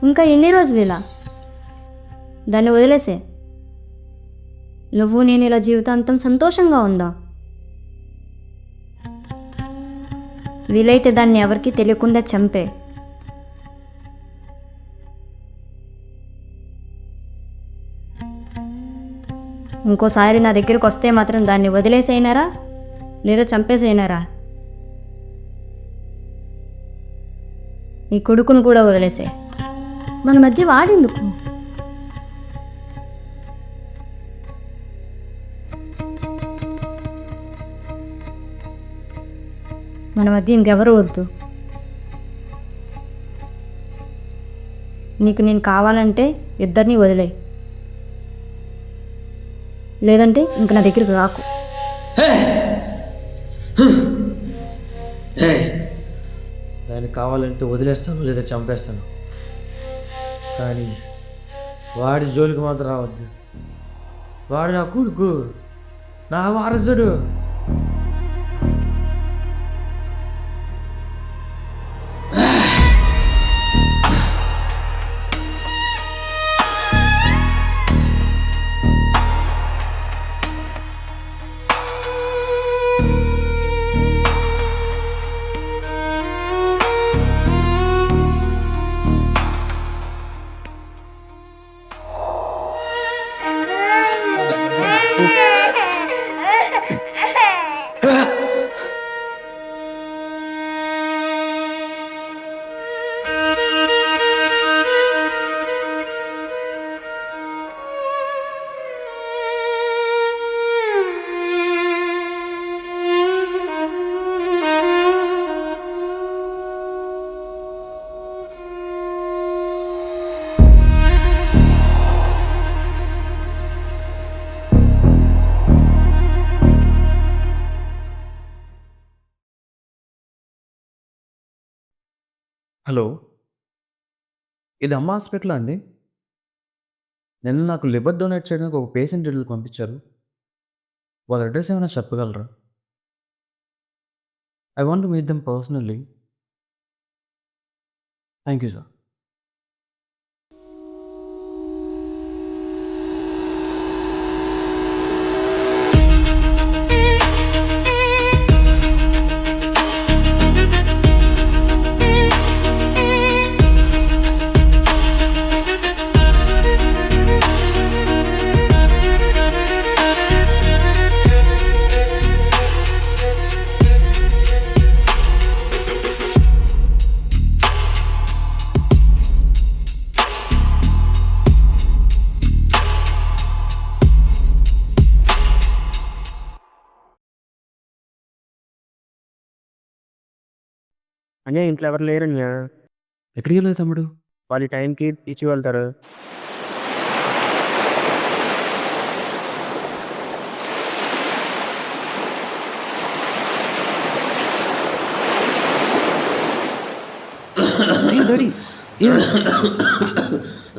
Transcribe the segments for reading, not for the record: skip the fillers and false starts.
ఇంకా ఎన్ని రోజులు ఇలా? దాన్ని వదిలేసే. నువ్వు నేను ఇలా జీవితాంతం సంతోషంగా ఉందా? వీలైతే దాన్ని ఎవరికీ తెలియకుండా చంపే. ఇంకోసారి నా దగ్గరికి వస్తే మాత్రం దాన్ని వదిలేసేయనారా లేదా చంపేసేయనారా? నీ కొడుకును కూడా వదిలేసే. మన మధ్య వాడేందుకు? మన మధ్య ఇంకెవరు వద్దు. నీకు నేను కావాలంటే ఇద్దరిని వదిలే, లేదంటే ఇంక నా దగ్గరికి రాకు. దానికి కావాలంటే వదిలేస్తాను లేదా చంపేస్తాను, కానీ వాడి జోలికి మాత్రం రావద్దు. వాడు నా కొడుకు, నా వారసుడు. హలో, ఇది అమ్మ హాస్పిటల్ అండి? నిన్న నాకు లివర్ డొనేట్ చేయడానికి ఒక పేషెంట్ డీటెయిల్ పంపించారు. వాళ్ళ అడ్రస్ ఏమైనా చెప్పగలరా? I want to meet them personally. Thank you sir. అన్నీ ఇంట్లో ఎవరు లేరన్నా. ఎక్కడికి వెళ్ళలేదు తమ్ముడు? వాళ్ళు టైంకి ఇచ్చి వెళ్తారు. డాడీ,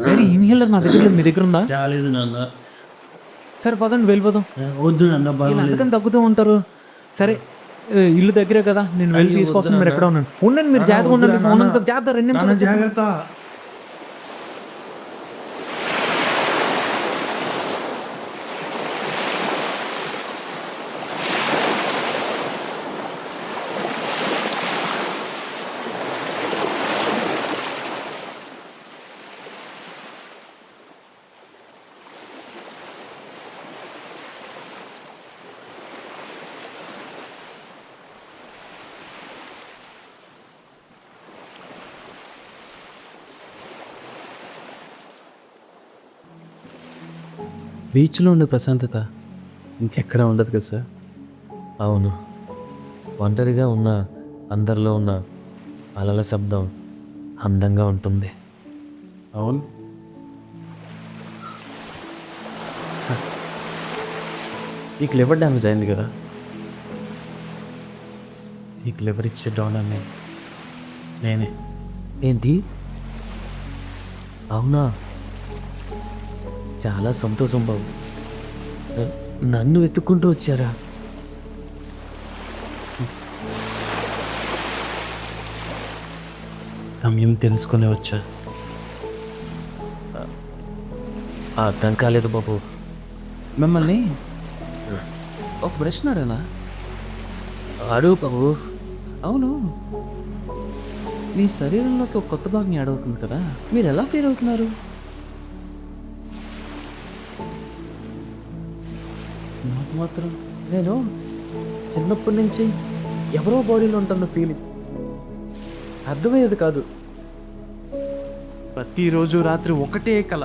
డాడీ ఇన్హేలర్ నా దగ్గర లేదు, మీ దగ్గర ఉందా? చాలేదు నాన్న. సరే పదండి వెళ్ళిపోదాం. వద్దు నాన్న, వీళ్ళు బాగా అందుకని తగ్గుతూ ఉంటారు. సరే ఇల్లు దగ్గరే కదా, నేను వెళ్ళి అయ్యో, తీసుకొస్తాను. వద్దు మీరు ఎక్కడ నాన్న. ఉండండి. ఉండండి, మీరు జాగ్రత్తగా ఉండండి. వద్దురా ఫోన్ నాన్న. అంతా జాగ్రత్త. 2 నిమిషాలు వచ్చేస్తాను. జాగ్రత్త. బీచ్లో ఉండే ప్రశాంతత ఇంకెక్కడ ఉండదు కదా సార్. అవును, ఒంటరిగా ఉన్న అందరిలో ఉన్న అలల శబ్దం అందంగా ఉంటుంది. అవును. ఈ లివర్ డ్యామేజ్ అయింది కదా, ఈ లివర్ ఇచ్చే డోనర్ నేనే. ఏంటి? అవునా? చాలా సంతోషం బాబు. నన్ను వెతుక్కుంటూ వచ్చారా? గమ్యం తెలుసుకునే వచ్చా. అర్థం కాలేదు బాబు. మిమ్మల్ని ఒక ప్రశ్న అడగనా? అడుగు బాబు. అవును, మీ శరీరంలోకి ఒక కొత్త భాగం యాడ్ అవుతుంది కదా, మీరు ఎలా ఫీల్ అవుతున్నారు? నాకు మాత్రం నేను చిన్నప్పటి నుంచి ఎవరో బాడీలో ఉంటున్న ఫీలింగ్ అర్థమయ్యేది కాదు. ప్రతిరోజు రాత్రి ఒకటే కల,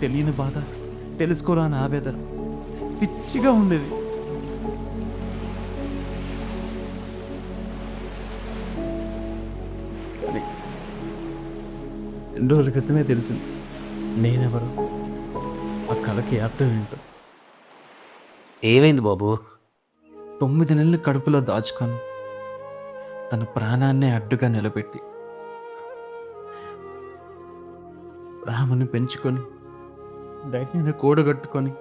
తెలియని బాధ, తెలుసుకోరాని ఆవేదన, పిచ్చిగా ఉండేది. కానీ 2 రోజుల క్రితమే తెలిసింది నేనెవరు, ఆ కళకి అర్థం ఏంటో. ఏమైంది బాబు? 9 నెలలు కడుపులో దాచుకొని తన ప్రాణాన్నే అడ్డుగా నిలబెట్టి రాముని పెంచుకొని ధైర్యాన్ని కూడగట్టుకొని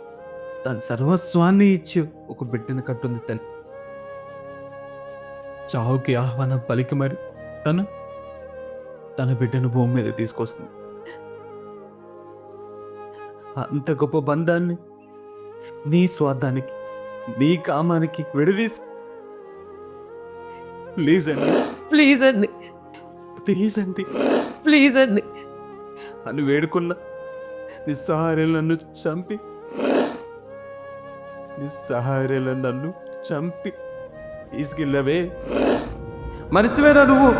తన సర్వస్వాన్ని ఇచ్చి ఒక బిడ్డను కట్టుంది తల్లి. చావుకి ఆహ్వానం పలికి మరి తన బిడ్డను భూమి మీద తీసుకొస్తుంది. అంత గొప్ప బంధాన్ని నీ స్వార్థానికి, నీ కామానికి విడదీసి ప్లీజ్ అండి, ప్లీజ్ అండి, ప్లీజ్ అండి, ప్లీజ్ అండి అని వేడుకున్నా నిస్సహార్యులు నన్ను చంపి తీసుకెళ్ళవే. మనిషివేనా నువ్వు?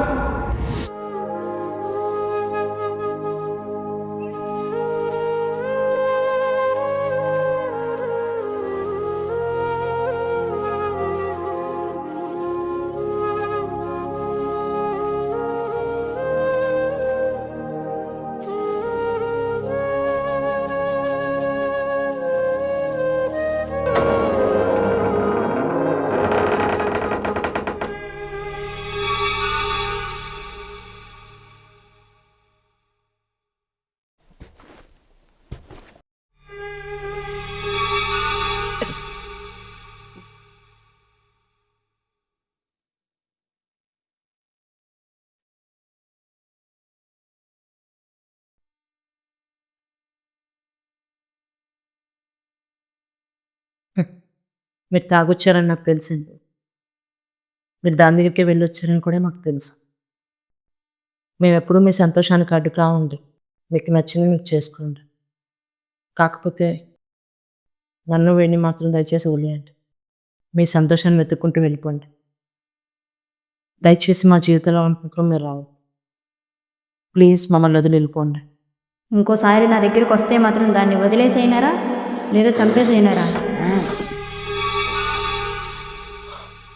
మీరు తాగొచ్చారని నాకు తెలిసింది. మీరు దాని దగ్గరికే వెళ్ళొచ్చారని కూడా మాకు తెలుసు. మేమెప్పుడూ మీ సంతోషానికి అడ్డుగా ఉండి మీకు నచ్చింది మీకు చేసుకోండి. కాకపోతే నన్ను వీడిని మాత్రం దయచేసి వదిలేయండి. మీ సంతోషాన్ని వెతుక్కుంటూ వెళ్ళిపోండి. దయచేసి మా జీవితంలో అనుకుంటూ మీరు రావద్దు. ప్లీజ్ మమ్మల్ని వదిలి వెళ్ళిపోండి. ఇంకోసారి నా దగ్గరికి వస్తే మాత్రం దాన్ని వదిలేసేయనారా లేదా చంపేసేయనారా?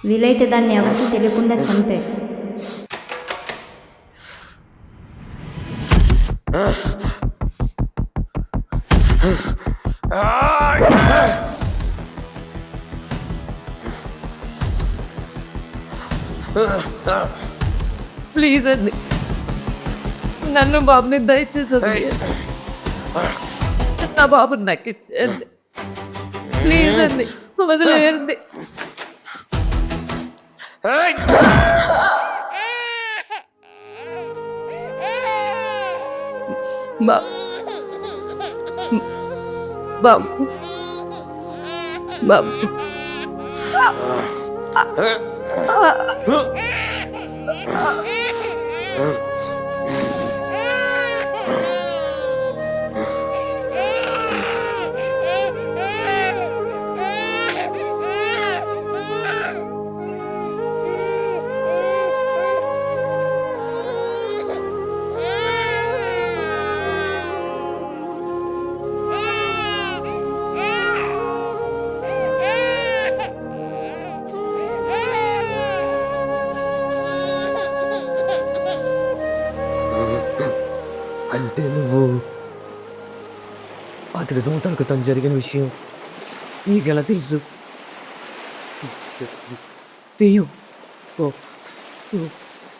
వీలైతే దాన్ని ఎవరికి తెలియకుండా చంపే. ప్లీజ్ అండి, నన్ను బాబుని దయచేసి వదిలేయండి. నా బాబుని నాకు ఇచ్చేయండి. ప్లీజ్ అండి, వదిలేయండి. బాబు బాబు అంటే నువ్వు 25 సంవత్సరాల క్రితం జరిగిన విషయం నీకెలా తెలుసు? తెయ్యం.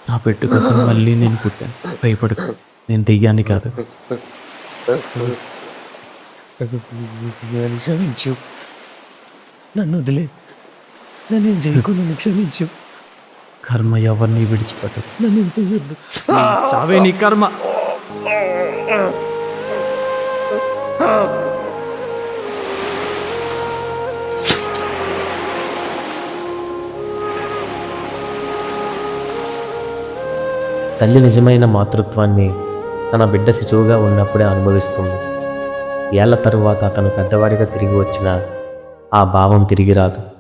నా బిడ్డ కోసం మళ్ళీ నేను పుట్టాను. భయపడకు, నేను దెయ్యాన్ని కాదు. నన్ను క్షమించు. నన్ను వదిలే. నన్ను చేయకు. నన్ను క్షమించు. కర్మ ఎవరిని విడిచిపెట్టదు. నన్ను చెయ్యొద్దు. చావే నీ కర్మ. తల్లి నిజమైన మాతృత్వాన్ని తన బిడ్డ శిశువుగా ఉన్నప్పుడే అనుభవిస్తుంది. ఏళ్ల తరువాత అతను పెద్దవాడిగా తిరిగి వచ్చినా ఆ భావం తిరిగి రాదు.